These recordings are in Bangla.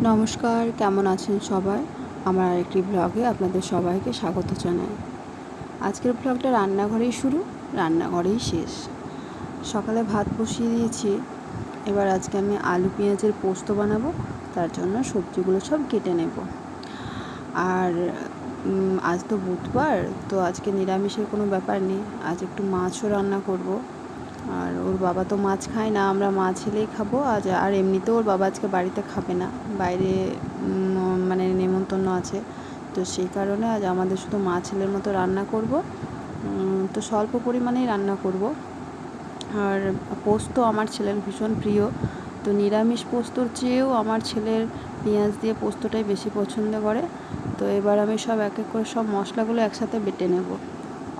নমস্কার, কেমন আছেন সবাই? আমার আরেকটি ব্লগে আপনাদের সবাইকে স্বাগত জানাই। আজকের ব্লগটা রান্নাঘরেই শুরু, রান্নাঘরেই শেষ। সকালে ভাত বসিয়ে দিয়েছি, এবার আজকে আমি আলু পেঁয়াজের পোস্ত বানাবো, তার জন্য সবজিগুলো সব কেটে নেব। আর আজ তো বুধবার, তো আজকে নিরামিষের কোনো ব্যাপার নেই, আজ একটু মাছও রান্না করব। আর ওর বাবা তো মাছ খায় না, আমরা মাছ হলেই খাবো আজ। আর এমনিতেও ওর বাবা আজকে বাড়িতে খাবে না, বাইরে মানে নেমন্তন্ন আছে, তো সেই কারণে আজ আমাদের শুধু মাছ ছেলের মতো রান্না করব। তো স্বল্প পরিমাণেই রান্না করব। আর পোস্ত আমার ছেলের ভীষণ প্রিয়, তো নিরামিষ পোস্তর চেয়েও আমার ছেলের পেঁয়াজ দিয়ে পোস্তটাই বেশি পছন্দ করে। তো এবার আমি সব এক এক করে সব মশলাগুলো একসাথে বেটে নেব।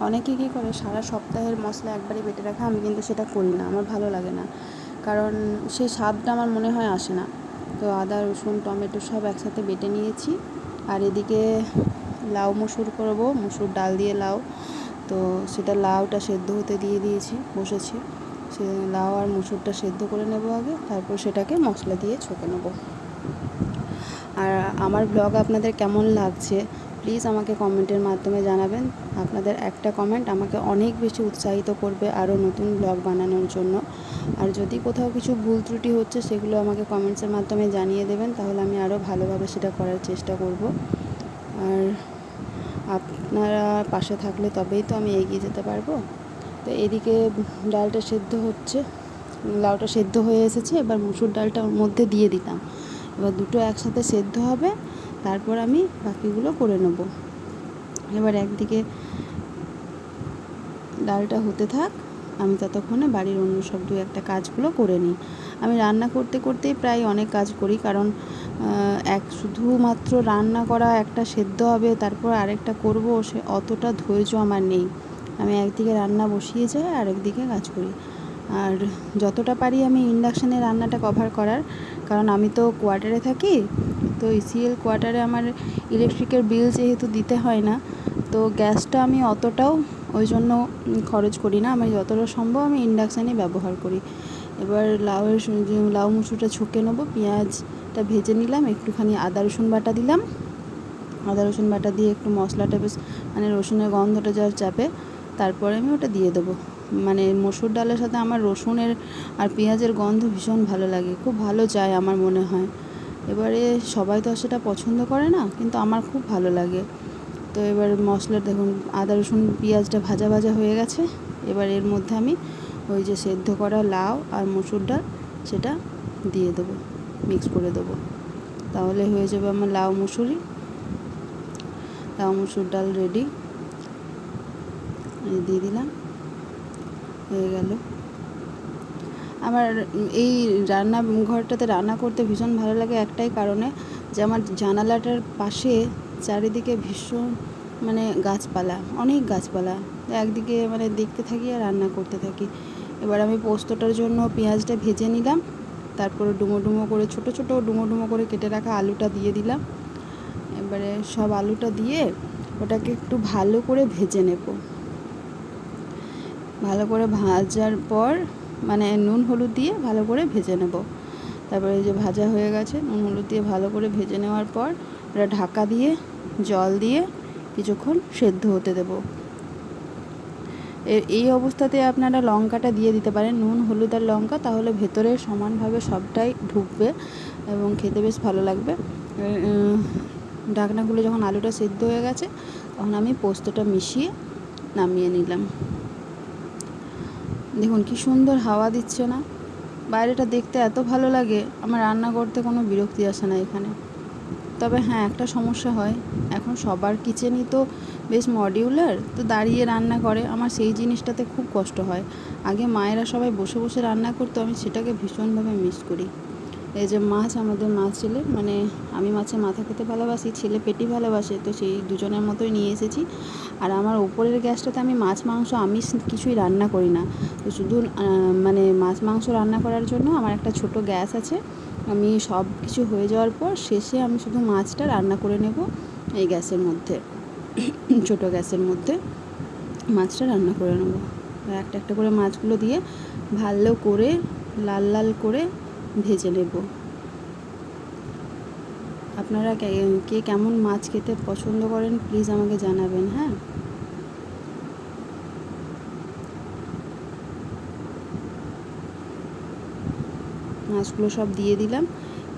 অনেকে কী করে সারা সপ্তাহের মশলা একবারে বেটে রাখে, আমি কিন্তু সেটা করি না, আমার ভালো লাগে না, কারণ সেই স্বাদটা আমার মনে হয় আসে না। তো আদা রসুন টমেটো সব একসাথে বেটে নিয়েছি। আর এদিকে লাউ মসুর করব, মসুর ডাল দিয়ে লাউ, তো সেটা লাউটা সেদ্ধ হতে দিয়ে দিয়েছি, বসেছি। সে লাউ আর মসুরটা সেদ্ধ করে নেব আগে, তারপর সেটাকে মশলা দিয়ে ছকে নেব। আর আমার ব্লগ আপনাদের কেমন লাগছে প্লিজ আমাকে কমেন্টের মাধ্যমে জানাবেন। আপনাদের একটা কমেন্ট আমাকে অনেক বেশি উৎসাহিত করবে আরও নতুন ব্লগ বানানোর জন্য। আর যদি কোথাও কিছু ভুল ত্রুটি হচ্ছে সেগুলো আমাকে কমেন্টসের মাধ্যমে জানিয়ে দেবেন, তাহলে আমি আরও ভালোভাবে সেটা করার চেষ্টা করব। আর আপনারা পাশে থাকলে তবেই তো আমি এগিয়ে যেতে পারবো। তো এদিকে ডালটা সেদ্ধ হচ্ছে, লাউটা সেদ্ধ হয়ে এসেছে, এবার মুসুর ডালটা ওর মধ্যে দিয়ে দিতাম। এবার দুটো একসাথে সেদ্ধ হবে, তারপর আমি বাকিগুলো করে নেব। এবার একদিকে ডালটা হতে থাক, আমি ততক্ষণে বাড়ির অন্য সব দু একটা কাজগুলো করে নিই। আমি রান্না করতে করতেই প্রায় অনেক কাজ করি, কারণ শুধুমাত্র রান্না করা, একটা সেদ্ধ হবে তারপর আরেকটা করব, সে অতটা ধৈর্য আমার নেই। আমি একদিকে রান্না বসিয়ে যাই আর একদিকে কাজ করি। আর যতটা পারি আমি ইন্ডাকশানে রান্নাটা কভার করার, কারণ আমি তো কোয়ার্টারে থাকি, তো ইসিএল কোয়ার্টারে আমার ইলেকট্রিকের বিল যেহেতু দিতে হয় না, তো গ্যাসটা আমি অতটাও ওই জন্য খরচ করি না। আমি যতটা সম্ভব আমি ইন্ডাকশানই ব্যবহার করি। এবার লাউ মুসুরটা ছুঁকে নেবো, পেঁয়াজটা ভেজে নিলাম, একটুখানি আদা রসুন বাটা দিলাম, আদা রসুন বাটা দিয়ে একটু মশলাটা বেশ মানে রসুনের গন্ধটা যার চাপে, তারপরে আমি ওটা দিয়ে দেবো। মানে মসুর ডালের সাথে আমার রসুনের আর পেঁয়াজের গন্ধ ভীষণ ভালো লাগে, খুব ভালো যায় আমার মনে হয়। এবারে সবাই তো সেটা পছন্দ করে না, কিন্তু আমার খুব ভালো লাগে। তো এবার মশলা দেখুন, আদা রসুন পেঁয়াজটা ভাজা ভাজা হয়ে গেছে। এবার এর মধ্যে আমি ওই যে সেদ্ধ করা লাউ আর মসুর ডাল সেটা দিয়ে দেবো, মিক্স করে দেবো, তাহলে হয়ে যাবে আমার লাউ মুসুর ডাল রেডি। দিয়ে দিলাম, হয়ে গেল। আমার এই ঘরটাতে রান্না করতে ভীষণ ভালো লাগে একটাই কারণে, যে আমার জানালাটার পাশে চারিদিকে ভীষণ মানে গাছপালা, অনেক গাছপালা, একদিকে মানে দেখতে থাকি আর রান্না করতে থাকি। এবার আমি পোস্তটার জন্য পেঁয়াজটা ভেজে নিলাম, তারপরে ডুমো ডুমো করে ছোটো ছোটো ডুমো ডুমো করে কেটে রাখা আলুটা দিয়ে দিলাম। এবারে সব আলুটা দিয়ে ওটাকে একটু ভালো করে ভেজে নেব। ভালো করে ভাজার পর মানে নুন হলুদ দিয়ে ভালো করে ভেজে নেব। তারপরে এই যে ভাজা হয়ে গেছে, নুন হলুদ দিয়ে ভালো করে ভেজে নেওয়ার পর ওটা ঢাকা দিয়ে জল দিয়ে কিছুক্ষণ সেদ্ধ হতে দেব। এই অবস্থাতে আপনারা লঙ্কাটা দিয়ে দিতে পারেন, নুন হলুদ আর লঙ্কা, তাহলে ভেতরে সমানভাবে সবটাই ঢুকবে এবং খেতে বেশ ভালো লাগবে। ঢাকনা খুলে যখন আলুটা সেদ্ধ হয়ে গেছে, তখন আমি পোস্তটা মিশিয়ে নামিয়ে নিলাম। দেখুন কি সুন্দর হাওয়া দিচ্ছে না, বাইরেটা দেখতে এত ভালো লাগে, আমার রান্না করতে কোনো বিরক্তি আসে না এখানে। তবে হ্যাঁ, একটা সমস্যা হয়, এখন সবার কিচেনই তো বেশ মডিউলার, তো দাঁড়িয়ে রান্না করে, আমার সেই জিনিসটাতে খুব কষ্ট হয়। আগে মায়েরা সবাই বসে বসে রান্না করতো, আমি সেটাকে ভীষণভাবে মিস করি। এই যে আমাদের ছেলে, মানে আমি মাছের মাথা খেতে ভালোবাসি, ছেলে পেটি ভালোবাসে, তো সেই দুজনের মতোই নিয়ে এসেছি। আর আমার ওপরের গ্যাসটাতে আমি মাছ মাংস আমিষ কিছুই রান্না করি না, তো শুধু মানে মাছ মাংস রান্না করার জন্য আমার একটা ছোট গ্যাস আছে। আমি সব কিছু হয়ে যাওয়ার পর শেষে আমি শুধু মাছটা রান্না করে নেব এই গ্যাসের মধ্যে, ছোটো গ্যাসের মধ্যে মাছটা রান্না করে নেব। একটা একটা করে মাছগুলো দিয়ে ভালো করে লাল লাল করে ভেজে নেব। আপনারা কে কেমন মাছ খেতে পছন্দ করেন প্লিজ আমাকে জানাবেন। হ্যাঁ, মাছগুলো সব দিয়ে দিলাম।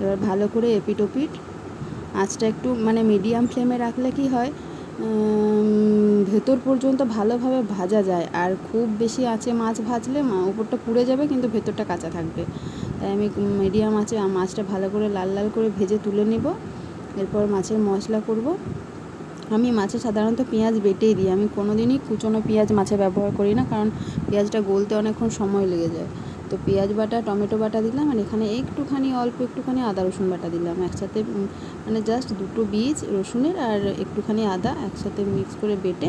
এবার ভালো করে এপিট ওপিট আঁচটা একটু মানে মিডিয়াম ফ্লেমে রাখলে কি হয়, ভেতর পর্যন্ত ভালোভাবে ভাজা যায়। আর খুব বেশি আঁচে মাছ ভাজলে উপরটা পুড়ে যাবে কিন্তু ভেতরটা কাঁচা থাকবে। তাই আমি মিডিয়াম আঁচে মাছটা ভালো করে লাল লাল করে ভেজে তুলে নিব। এরপর মাছের মশলা করব। আমি মাছে সাধারণত পেঁয়াজ বেটেই দিই, আমি কোনো দিনই কুচনো পেঁয়াজ মাছে ব্যবহার করি না, কারণ পেঁয়াজটা গলতে অনেকক্ষণ সময় লেগে যায়। তো পেঁয়াজ বাটা, টমেটো বাটা দিলাম, আর এখানে অল্প একটুখানি আদা রসুন বাটা দিলাম একসাথে, মানে জাস্ট 2টো বীজ রসুনের আর একটুখানি আদা একসাথে মিক্স করে বেটে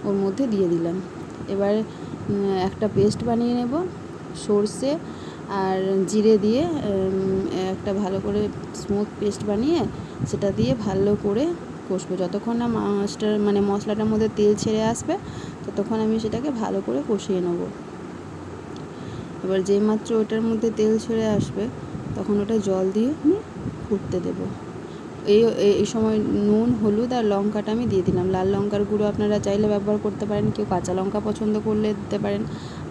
ওর মধ্যে দিয়ে দিলাম। এবার একটা পেস্ট বানিয়ে নেব, সর্ষে আর জিরে দিয়ে একটা ভালো করে স্মুথ পেস্ট বানিয়ে সেটা দিয়ে ভালো করে কষবো। যতক্ষণ না মাছটার মানে মশলাটার মধ্যে তেল ছেড়ে আসবে ততক্ষণ আমি সেটাকে ভালো করে কষিয়ে নেব। এবার যেই মাত্র ওটার মধ্যে তেল ছেড়ে আসবে তখন ওটা জল দিয়ে আমি ফুটতে দেবো। এই সময় নুন, হলুদ আর লঙ্কাটা আমি দিয়ে দিলাম। লাল লঙ্কার গুঁড়ো আপনারা চাইলে ব্যবহার করতে পারেন, কেউ কাঁচা লঙ্কা পছন্দ করলে দিতে পারেন।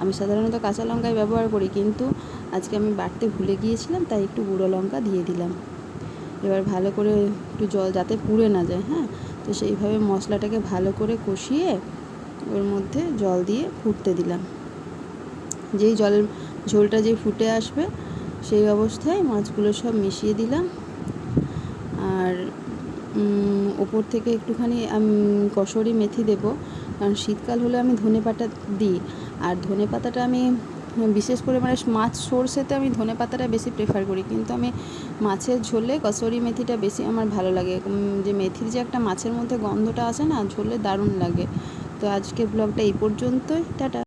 আমি সাধারণত কাঁচা লঙ্কাই ব্যবহার করি, কিন্তু আজকে আমি বাটতে ভুলে গিয়েছিলাম তাই একটু গুঁড়ো লঙ্কা দিয়ে দিলাম। এবার ভালো করে একটু জল যাতে পুড়ে না যায়, হ্যাঁ, তো সেইভাবে মশলাটাকে ভালো করে কষিয়ে ওর মধ্যে জল দিয়ে ফুটতে দিলাম। যেই ঝোলটা যেই ফুটে আসবে সেই অবস্থায় মাছগুলো সব মিশিয়ে দিলাম। আর ওপর থেকে একটুখানি কসুরি মেথি দেবো, কারণ শীতকাল হলে আমি ধনেপাতা দিই। আর ধনেপাতাটা আমি বিশেষ করে মানে মাছ সরষেতে আমি ধনেপাতাটা বেশি প্রেফার করি, কিন্তু আমি মাছের ঝোলে কসুরি মেথিটা বেশি আমার ভালো লাগে। যে মেথির যে একটা মাছের মধ্যে গন্ধটা আসে না, ঝোলে দারুণ লাগে। তো আজকে ব্লগটা এই পর্যন্তই, টাটা।